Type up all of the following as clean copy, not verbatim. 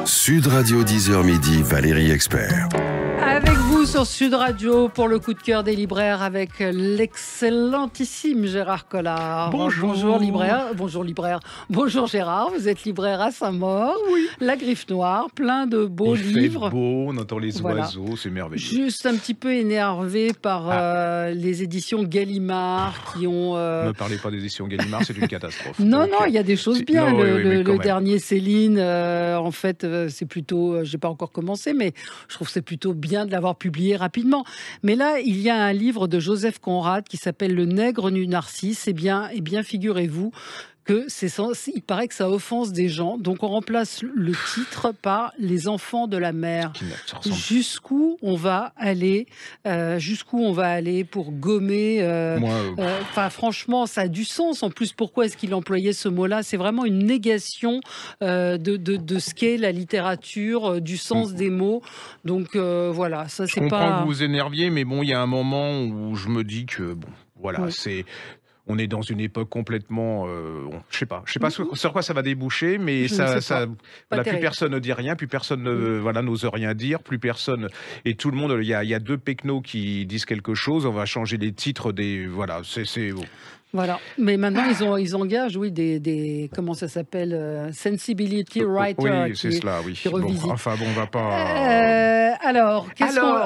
Sud Radio 10h midi, Valérie Expert. Avec vous sur Sud Radio pour le coup de cœur des libraires avec l'excellentissime Gérard Collard. Bonjour libraire. Bonjour Gérard, vous êtes libraire à Saint-Maur. Oui. La Griffe Noire, plein de beaux livres. Il fait beau, on entend les oiseaux, c'est merveilleux. Juste un petit peu énervé par les éditions Gallimard qui ont... Ne parlez pas des éditions Gallimard, c'est une catastrophe. Non, il y a des choses bien. Non, le dernier Céline, en fait, c'est plutôt... j'ai pas encore commencé, mais je trouve que c'est plutôt bien de l'avoir publié rapidement. Mais là, il y a un livre de Joseph Conrad qui s'appelle Le Nègre nu Narcisse. Eh bien, figurez-vous que il paraît que ça offense des gens. Donc, on remplace le titre par Les enfants de la mer. Jusqu'où on va aller pour gommer franchement, ça a du sens. En plus, pourquoi est-ce qu'il employait ce mot-là? C'est vraiment une négation de ce qu'est la littérature, du sens des mots. Donc, voilà, ça, c'est pas... Je comprends que vous vous énerviez, mais bon, il y a un moment où je me dis que, c'est... On est dans une époque complètement, je sais pas sur quoi ça va déboucher, mais plus personne ne dit rien, plus personne n'ose rien dire, plus personne et tout le monde. Il y a deux pecnos qui disent quelque chose. On va changer les titres c'est bon. Voilà, mais maintenant ils engagent, des comment ça s'appelle, sensibility writer. Oui, c'est cela, oui. Bon, on va pas. Alors,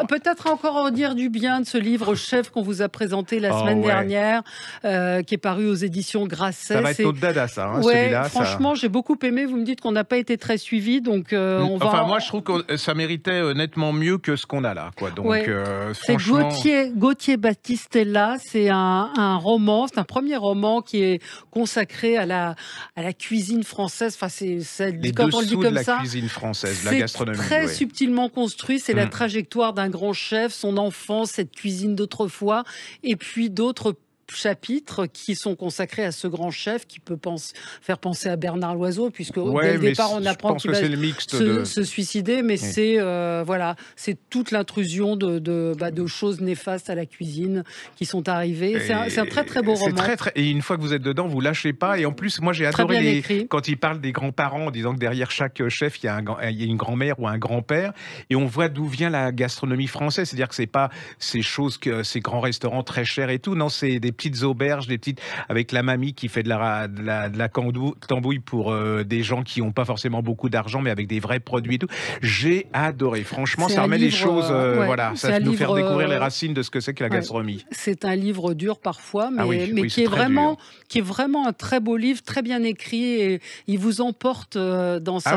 peut-être encore en dire du bien de ce livre chef qu'on vous a présenté la semaine dernière, qui est paru aux éditions Grasset. Ça va être notre dada, ça, celui-là. Franchement, j'ai beaucoup aimé. Vous me dites qu'on n'a pas été très suivis, donc moi, je trouve que ça méritait nettement mieux que ce qu'on a là, quoi. Donc, franchement... C'est Gauthier Battistella. C'est un roman. C'est un premier roman qui est consacré à la cuisine française. Enfin, quand on le dit comme ça, la cuisine française, la gastronomie. C'est très subtilement construit. C'est la trajectoire d'un grand chef, son enfance, cette cuisine d'autrefois, et puis d'autres chapitres qui sont consacrés à ce grand chef qui peut faire penser à Bernard Loiseau, puisque dès le départ on apprend qu'il va se suicider, mais c'est toute l'intrusion de choses néfastes à la cuisine qui sont arrivées. C'est un très très beau roman. Et une fois que vous êtes dedans, vous lâchez pas. Et en plus, moi j'ai adoré quand il parle des grands-parents, en disant que derrière chaque chef il y a une grand-mère ou un grand-père, et on voit d'où vient la gastronomie française. C'est-à-dire que c'est pas ces grands restaurants très chers et tout. Non, c'est des petites auberges, avec la mamie qui fait de la tambouille pour des gens qui n'ont pas forcément beaucoup d'argent, mais avec des vrais produits et tout. J'ai adoré. Franchement, ça remet les choses, ça nous fait découvrir les racines de ce que c'est que la gastronomie. C'est un livre dur parfois, mais qui est vraiment un très beau livre, très bien écrit, et il vous emporte dans sa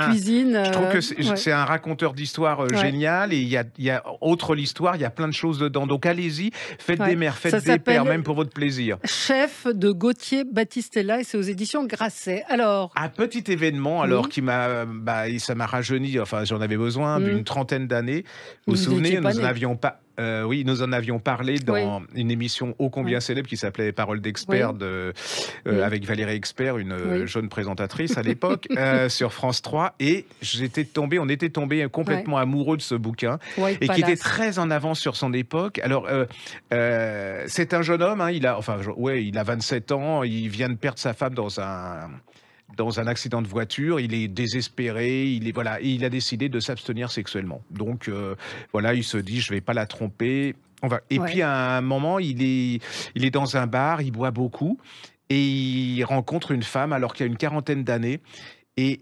cuisine. Je trouve que c'est un raconteur d'histoire génial, et il y a autre l'histoire, il y a plein de choses dedans. Donc allez-y, faites des mères, faites des pères, même pour votre plaisir. Chef de Gauthier Battistella, et c'est aux éditions Grasset. Alors, un petit événement qui ça m'a rajeuni. Enfin, j'en avais besoin d'une trentaine d'années. Vous vous souvenez, nous en avions parlé dans une émission ô combien célèbre qui s'appelait Parole d'expert avec Valérie Expert, une jeune présentatrice à l'époque, sur France 3. Et on était tombé complètement amoureux de ce bouquin et qui était très en avance sur son époque. Alors, c'est un jeune homme, il a 27 ans, il vient de perdre sa femme dans un accident de voiture, il est désespéré, il a décidé de s'abstenir sexuellement. Donc il se dit, je vais pas la tromper. Puis à un moment, il est dans un bar, il boit beaucoup et il rencontre une femme alors qu'il a une quarantaine d'années. Et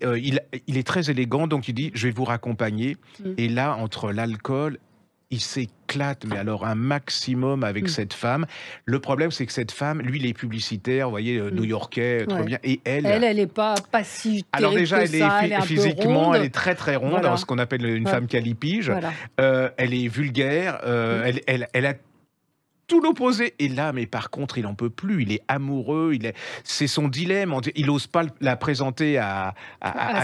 il est très élégant, donc il dit, je vais vous raccompagner. Et là, entre l'alcool, il s'éclate, mais alors un maximum avec cette femme. Le problème, c'est que cette femme, lui, il est publicitaire, vous voyez, new-yorkais, très bien. Et elle est pas si terrible. Alors déjà, elle est physiquement, elle est très très ronde, ce qu'on appelle une femme calipige. Elle est vulgaire, elle a tout l'opposé. Et là, mais par contre, il en peut plus. Il est amoureux. C'est son dilemme. Il n'ose pas la présenter à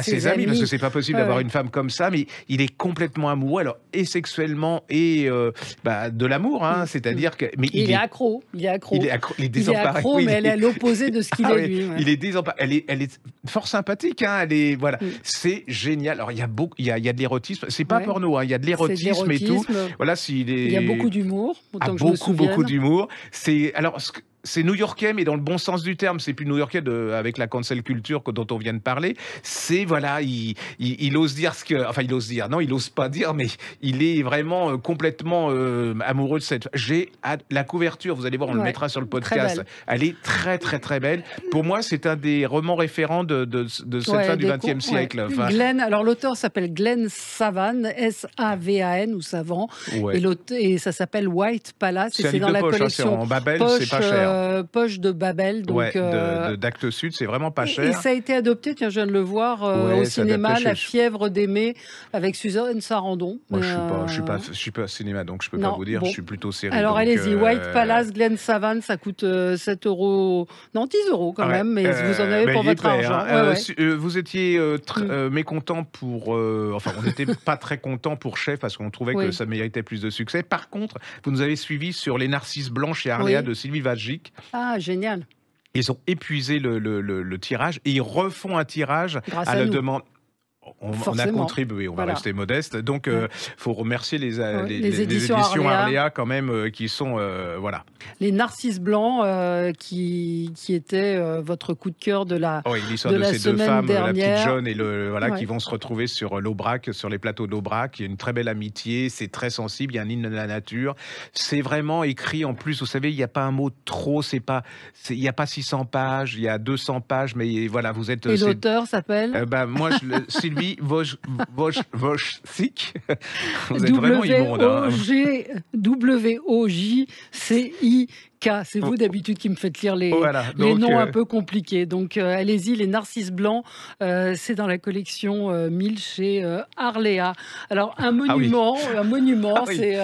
ses amis parce que c'est pas possible d'avoir une femme comme ça. Mais il est complètement amoureux. Alors, et sexuellement et de l'amour. C'est-à-dire que. Mais il est accro. Il est accro. Il est désemparé. Il est accro, mais elle est à l'opposé de ce qu'il est lui. Il est désemparé. Elle est fort sympathique. Elle est C'est génial. Alors il y a de l'érotisme. C'est pas porno. Il y a de l'érotisme et tout. Il y a beaucoup d'humour. Beaucoup d'humour. c'est new-yorkais, mais dans le bon sens du terme. C'est plus new-yorkais avec la cancel culture dont on vient de parler. C'est, voilà, il ose dire enfin, il ose dire, non, il ose pas dire, mais il est vraiment complètement amoureux de cette. La couverture, vous allez voir, on le mettra sur le podcast. Elle est très, très, très belle. Pour moi, c'est un des romans référents de cette fin du XXe siècle. Enfin, alors l'auteur s'appelle Glenn Savan, S-A-V-A-N, ou Savant, et ça s'appelle White Palace, et c'est dans la collection en Babel, c'est pas cher. Poche de Babel, donc d'Actes Sud, c'est vraiment pas cher. Et ça a été adopté, tiens, je viens de le voir au cinéma, La fièvre d'aimer, avec Suzanne Sarandon. Moi, je suis pas cinéma, donc je peux pas vous dire. Je suis plutôt série. Alors allez-y, White Palace, Glenn Savan, ça coûte 7 €, non 10 € quand même, mais vous en avez pour votre argent. Vous étiez mécontent pour, enfin, on n'était pas très content pour Chef parce qu'on trouvait que ça méritait plus de succès. Par contre, vous nous avez suivis sur Les Narcisses Blancs chez Arléa de Sylvie Wajcik. Ah, génial. Ils ont épuisé le tirage et ils refont un tirage à la demande. On a contribué, on va rester modeste. Donc, faut remercier les éditions Arléa quand même, qui sont, voilà. Les Narcisses Blancs, qui étaient votre coup de cœur de la l'histoire de ces deux femmes, la petite Jeanne et qui vont se retrouver sur l'Aubrac, sur les plateaux d'Aubrac. Il y a une très belle amitié, c'est très sensible, il y a un hymne de la nature. C'est vraiment écrit, en plus, vous savez, il n'y a pas un mot trop, il n'y a pas 600 pages, il y a 200 pages, mais voilà, vous êtes... Et l'auteur s'appelle moi, Sylvie Wojcik. Vous êtes vraiment immonde. W-O-J-C-I-K. C'est vous d'habitude qui me faites lire les noms un peu compliqués. Donc allez-y, Les Narcisses Blancs, c'est dans la collection 1000 chez Arléa. Alors un monument, c'est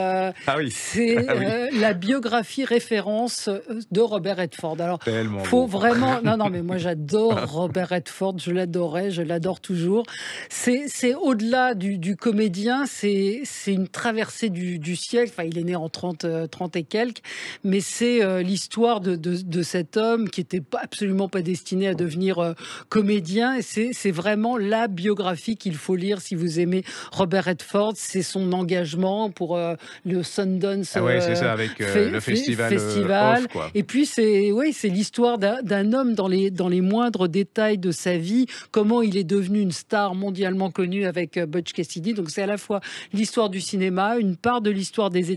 la biographie référence de Robert Redford. Alors faut vraiment, non mais moi j'adore Robert Redford, je l'adorais, je l'adore toujours. C'est au-delà du comédien, c'est une traversée du siècle. Enfin, il est né en 30 et quelques, mais c'est l'histoire de cet homme qui était absolument pas destiné à devenir comédien. Et c'est vraiment la biographie qu'il faut lire si vous aimez Robert Redford. C'est son engagement pour le Sundance. C'est ça, avec le festival. Off, quoi. Et puis c'est l'histoire d'un homme dans les moindres détails de sa vie, comment il est devenu une star mondialement connue avec Butch Cassidy. Donc c'est à la fois l'histoire du cinéma, une part de l'histoire des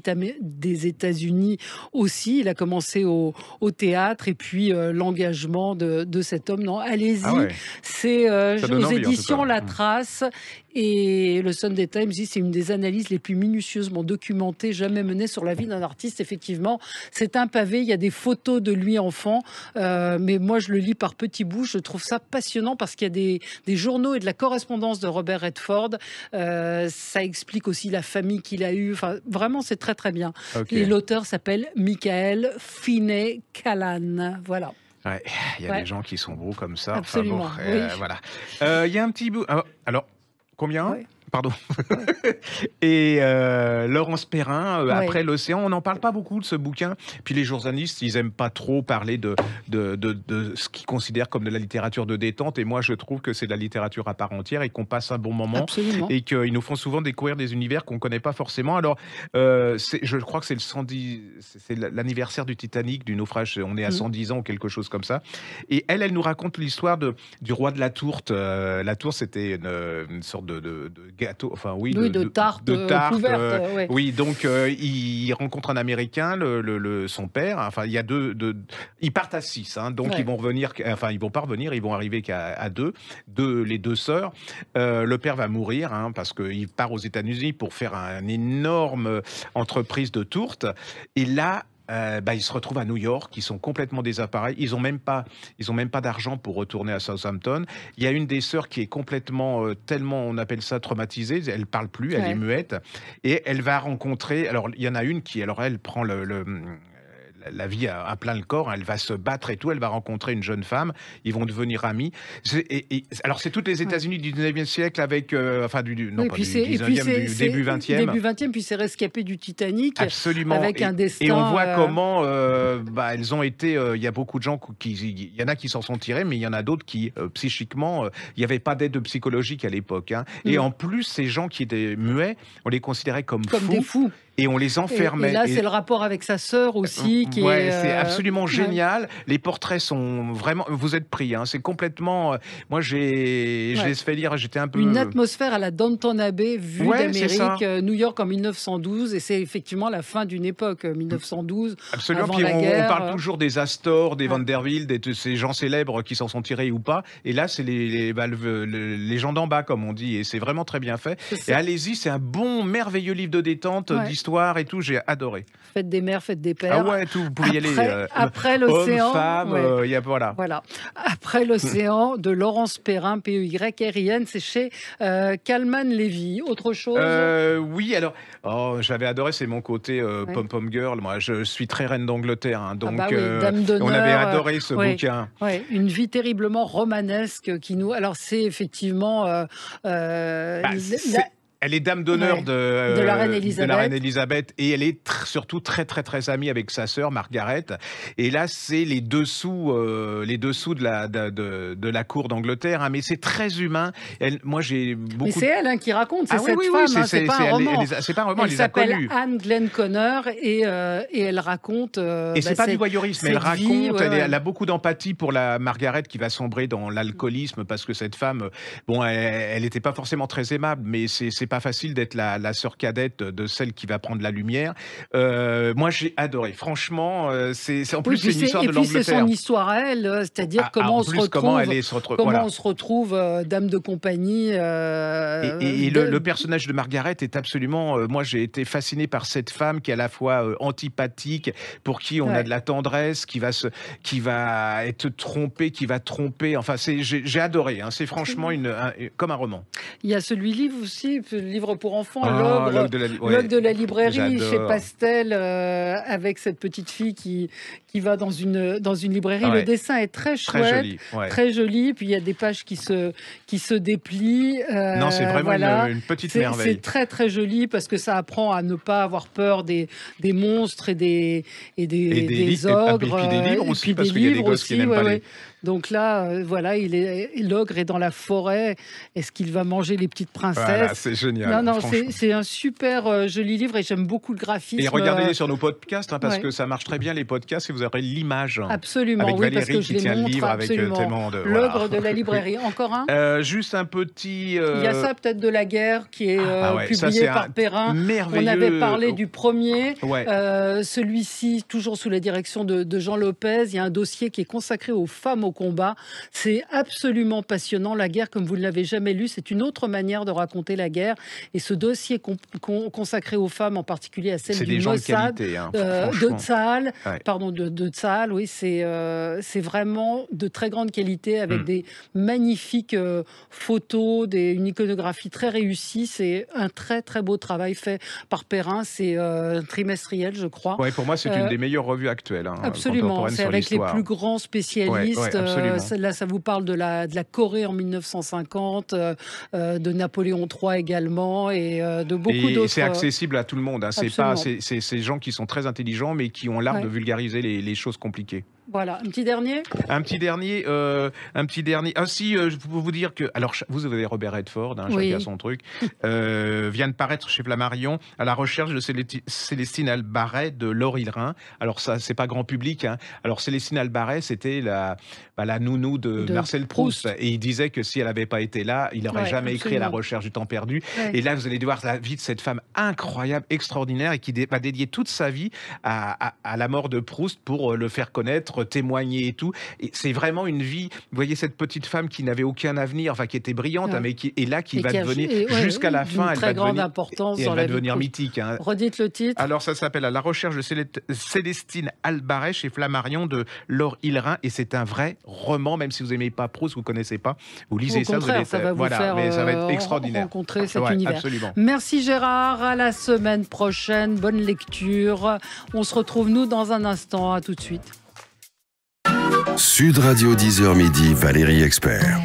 États-Unis aussi. Il a commencé au théâtre, et puis l'engagement de cet homme. Non, allez-y. C'est aux éditions La Trace. Et le Sunday Times dit c'est une des analyses les plus minutieusement documentées jamais menées sur la vie d'un artiste. Effectivement, c'est un pavé. Il y a des photos de lui enfant, mais moi je le lis par petits bouts. Je trouve ça passionnant parce qu'il y a des journaux et de la correspondance de Robert Redford. Ça explique aussi la famille qu'il a eue. Enfin, vraiment, c'est très très bien. Et l'auteur s'appelle Michael Finney-Callan. Voilà. Ouais, il y a des gens qui sont beaux comme ça. Absolument. Enfin, voilà. Il y a un petit bout. Alors, combien ? Pardon. Et Laurence Perrin, Après l'océan, on n'en parle pas beaucoup de ce bouquin. Puis les journalistes, ils aiment pas trop parler de ce qu'ils considèrent comme de la littérature de détente. Et moi, je trouve que c'est de la littérature à part entière et qu'on passe un bon moment. Absolument. Et qu'ils nous font souvent découvrir des univers qu'on connaît pas forcément. Alors, je crois que c'est l'anniversaire du Titanic, du naufrage. On est à 110 ans ou quelque chose comme ça. Et elle nous raconte l'histoire du roi de la Tourte. La Tourte, c'était une sorte de gâteau, de tarte couverte. Oui, donc il rencontre un Américain, son père. Enfin, il y a ils partent à 6, donc ils vont revenir. Enfin, ils vont pas revenir, ils vont arriver qu'à 2. Les deux sœurs. Le père va mourir parce qu'il part aux États-Unis pour faire une énorme entreprise de tourte. Et là, ils se retrouvent à New York, ils sont complètement désappareillés, ils ont même pas d'argent pour retourner à Southampton. Il y a une des sœurs qui est complètement, tellement on appelle ça traumatisée, elle parle plus, elle est muette, et elle va rencontrer. Alors il y en a une qui, elle prend la vie à plein le corps, elle va se battre et tout, elle va rencontrer une jeune femme, ils vont devenir amis. Alors c'est toutes les États-Unis du 19e siècle avec, du 19e, du début 20e. Début 20e, puis c'est rescapé du Titanic. Absolument. Avec un destin. Et on voit comment elles ont été, il y a beaucoup de gens il y en a qui s'en sont tirés, mais il y en a d'autres qui, psychiquement, il n'y avait pas d'aide psychologique à l'époque. Et en plus, ces gens qui étaient muets, on les considérait comme fous. Des fous. et on les enfermait. Et là, c'est le rapport avec sa sœur aussi qui est... c'est absolument génial. Les portraits sont vraiment... Vous êtes pris, hein. C'est complètement... Moi, je les fait lire, j'étais un peu... Une atmosphère à la Downton Abbey, vue d'Amérique, New York en 1912, et c'est effectivement la fin d'une époque, 1912, absolument. Avant Puis la guerre. On parle toujours des Astor, des Vanderbilt, de ces gens célèbres qui s'en sont tirés ou pas, et là, c'est les gens d'en bas, comme on dit, et c'est vraiment très bien fait. Et allez-y, c'est un bon, merveilleux livre de détente, d'histoire et tout, j'ai adoré. Fête des mères, fête des pères. Ah ouais, tout, vous pouvez y aller. Après l'océan. Hommes, femmes, voilà. Après l'océan, de Laurence Perrin, P-E-Y-R-I-N, c'est chez Kalman Levy. Autre chose? Oui, alors, j'avais adoré, c'est mon côté pom-pom girl. Moi, je suis très reine d'Angleterre, hein, donc Dame d'honneur, on avait adoré ce bouquin. Ouais, une vie terriblement romanesque qui nous... Alors, c'est effectivement... Elle est dame d'honneur de la reine Elisabeth et elle est surtout très très très amie avec sa sœur Margaret. Et là, c'est les dessous de la cour d'Angleterre, hein, mais c'est très humain. Moi, j'ai beaucoup. Mais c'est elle qui raconte, c'est cette femme, c'est pas un roman. C'est pas un roman, elle s'appelle Anne Glenconner et elle raconte. Et c'est pas du voyeurisme, elle raconte. Elle a beaucoup d'empathie pour la Margaret qui va sombrer dans l'alcoolisme parce que cette femme, elle n'était pas forcément très aimable, mais c'est pas facile d'être la sœur cadette de celle qui va prendre la lumière. Moi, j'ai adoré. Franchement, c'est en plus c'est une histoire de l'Angleterre. Et puis c'est son histoire à elle, c'est-à-dire comment on se retrouve dame de compagnie. Et le personnage de Margaret est absolument. Moi, j'ai été fasciné par cette femme qui est à la fois antipathique, pour qui on a de la tendresse, qui va être trompée, qui va tromper. Enfin, j'ai adoré. Hein. C'est franchement comme un roman. Il y a celui-là aussi. Livre pour enfants, L'ogre de la librairie chez Pastel, avec cette petite fille qui va dans une librairie. Le dessin est très chouette, très joli. Puis il y a des pages qui se déplient. Non, c'est vraiment une petite merveille. C'est très très joli parce que ça apprend à ne pas avoir peur des monstres et des ogres. Et puis des livres aussi, parce qu'il y a des gosses qui n'aiment pas les... Donc là, l'ogre est dans la forêt. Est-ce qu'il va manger les petites princesses? Voilà, c'est génial. Non, c'est un super joli livre et j'aime beaucoup le graphisme. Et regardez-les sur nos podcasts, hein, parce que ça marche très bien les podcasts et vous aurez l'image. Absolument, avec Valérie parce que je qui tient le livre absolument. Avec tellement de... L'ogre de la librairie. Encore un juste un petit... Il y a ça peut-être de la guerre qui est publié par Perrin. Merveilleux. On avait parlé du premier. Celui-ci, toujours sous la direction de Jean Lopez, il y a un dossier qui est consacré aux femmes au combat. C'est absolument passionnant. La guerre, comme vous ne l'avez jamais lu, c'est une autre manière de raconter la guerre. Et ce dossier consacré aux femmes, en particulier à celle du Mossad, de Tsahal, de Tsahal, oui, c'est vraiment de très grande qualité avec des magnifiques photos, une iconographie très réussie. C'est un très très beau travail fait par Perrin. C'est trimestriel, je crois. Ouais, pour moi, c'est une des meilleures revues actuelles. Hein, absolument, c'est avec les plus grands spécialistes. Là, ça vous parle de la Corée en 1950, de Napoléon III également, et de beaucoup d'autres. C'est accessible à tout le monde. Hein. C'est ces gens qui sont très intelligents, mais qui ont l'art de vulgariser les choses compliquées. Voilà, un petit dernier. Ah si, je peux vous dire que... Alors, vous avez Robert Redford, chacun son truc, vient de paraître chez Flammarion à la recherche de Célestine Albaret de Laure Hillerin. Alors, ça, c'est pas grand public. Hein. Alors, Célestine Albaret, c'était la nounou de Marcel Proust. Et il disait que si elle n'avait pas été là, il n'aurait jamais écrit À la recherche du temps perdu. Et là, vous allez voir la vie de cette femme incroyable, extraordinaire, et qui va dédier toute sa vie à la mort de Proust pour le faire connaître, témoigner et tout. Et c'est vraiment une vie. Vous voyez cette petite femme qui n'avait aucun avenir, enfin qui était brillante, mais qui va devenir jusqu'à la fin, elle va devenir mythique. Hein. Redites le titre. Alors ça s'appelle À la recherche de Célestine Albaret chez Flammarion de Laure Hillerin, et c'est un vrai roman. Même si vous n'aimez pas Proust, vous connaissez pas, vous lisez ça, vous allez ça va vous faire mais ça va être extraordinaire. Rencontrer cet univers. Absolument. Merci Gérard. À la semaine prochaine. Bonne lecture. On se retrouve nous dans un instant. À tout de suite. Sud Radio 10h midi, Valérie Expert.